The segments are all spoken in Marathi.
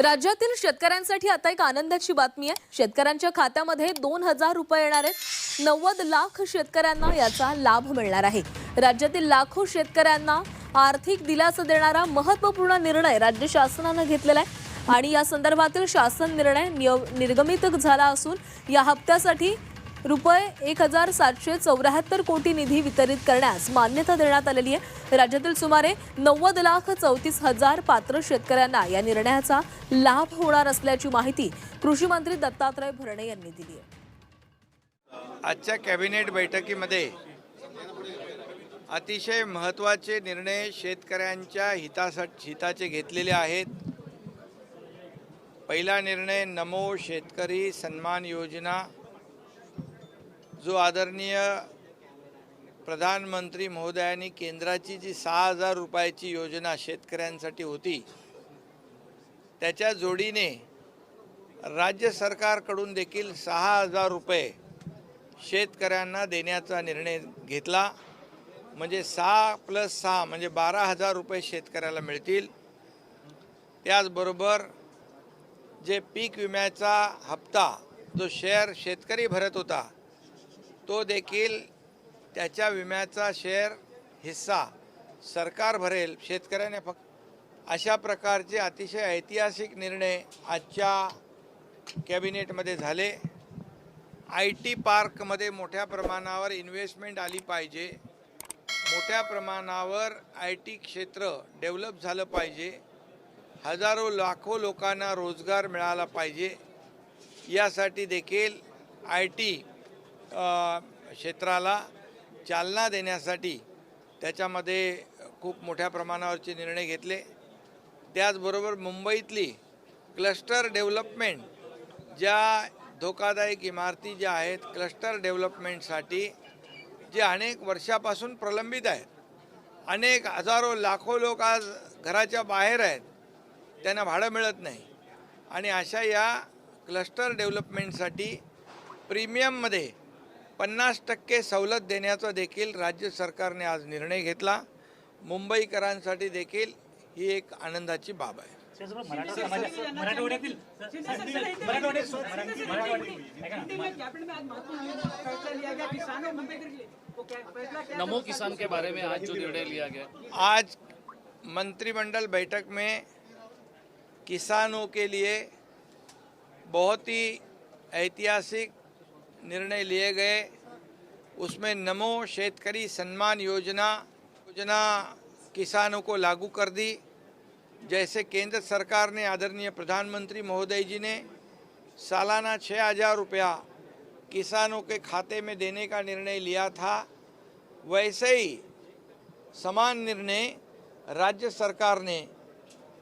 राज्यातील शेतकऱ्यांसाठी आता एक आनंदाची बातमी आहे। शेतकऱ्यांच्या खात्यामध्ये 2000 रुपये येणार आहेत। 90 लाख शेतकऱ्यांना याचा लाभ मिळणार आहे। राज्यातील लाखो शेतकऱ्यांना आर्थिक दिलासा देणारा महत्त्वपूर्ण निर्णय राज्य शासनाने घेतलेला आहे आणि या संदर्भातील शासन निर्णय निर्गमित झाला असून या हप्त्यासाठी रुपये 1774 कोटी निधी वितरित करण्यास मान्यता देण्यात आलेली आहे। राज्यातील सुमारे 90,34,000 पात्र शेतकऱ्यांना या निर्णयाचा लाभ होणार असल्याची माहिती कृषी मंत्री दत्तात्रय भरणे यांनी दिली आहे। आजच्या कॅबिनेट बैठकीमध्ये अतिशय महत्त्वाचे निर्णय शेतकऱ्यांच्या हिताचे घेतलेले आहेत। पहिला निर्णय नमो शेतकरी सन्मान योजना, जो आदरणीय प्रधानमंत्री महोदयांनी केंद्राची जी 6,000 रुपयाची योजना शेतकऱ्यांसाठी होती, त्याच्या जोडीने राज्य सरकारकडून देखील 6,000 रुपये शेतकऱ्यांना देण्याचा निर्णय घेतला। म्हणजे 6 + 6 म्हणजे 12,000 रुपये शेतकऱ्याला मिळतील। त्याचबरोबर जे पीक विम्याचा हप्ता जो शेअर शेतकरी भरत होता, तो देखील त्याच्या विम्याचा शेअर हिस्सा सरकार भरेल, शेतकऱ्याने फक्त। अशा प्रकारचे अतिशय ऐतिहासिक निर्णय आजच्या कॅबिनेटमध्ये झाले। IT पार्कमध्ये मोठ्या प्रमाणावर इन्व्हेस्टमेंट आली पाहिजे, मोठ्या प्रमाणावर IT क्षेत्र डेव्हलप झालं पाहिजे, हजारो लाखो लोकांना रोजगार मिळाला पाहिजे। यासाठी देखील IT क्षेत्राला चालना देण्यासाठी त्याच्यामध्ये खूप मोठ्या प्रमाणावरचे निर्णय घेतले। त्याचबरोबर मुंबईतली क्लस्टर डेव्हलपमेंट, ज्या धोकादायक इमारती ज्या आहेत क्लस्टर डेव्हलपमेंटसाठी, जे अनेक वर्षापासून प्रलंबित आहेत, अनेक हजारो लाखो लोक आज घराच्या बाहेर आहेत, त्यांना भाडं मिळत नाही, आणि अशा या क्लस्टर डेव्हलपमेंटसाठी प्रीमियममध्ये 50% सवलत देण्याचा देखील राज्य सरकारने आज निर्णय घेतला। मुंबईकरांसाठी देखील ही एक आनंदाची बाब आहे। नमो किसान के बारे में आज जो निर्णय लिया गया, आज मंत्रिमंडल बैठक में किसानों के लिए बहुत ही ऐतिहासिक निर्णय लिए गए। उसमें नमो शेतकरी सम्मान योजना किसानों को लागू कर दी। जैसे केंद्र सरकार ने आदरणीय प्रधानमंत्री महोदय जी ने सालाना 6,000 रुपया किसानों के खाते में देने का निर्णय लिया था, वैसे ही समान निर्णय राज्य सरकार ने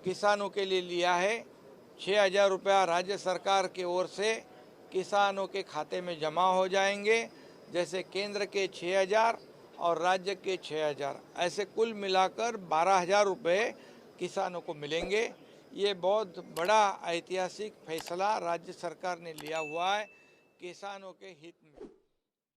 किसानों के लिए लिया है। 6,000 रुपया राज्य सरकार की ओर से किसानों के खाते में जमा हो जाएंगे। जैसे केंद्र के 6,000 और राज्य के 6,000, ऐसे कुल मिलाकर 12,000 रुपये किसानों को मिलेंगे। ये बहुत बड़ा ऐतिहासिक फैसला राज्य सरकार ने लिया हुआ है किसानों के हित में।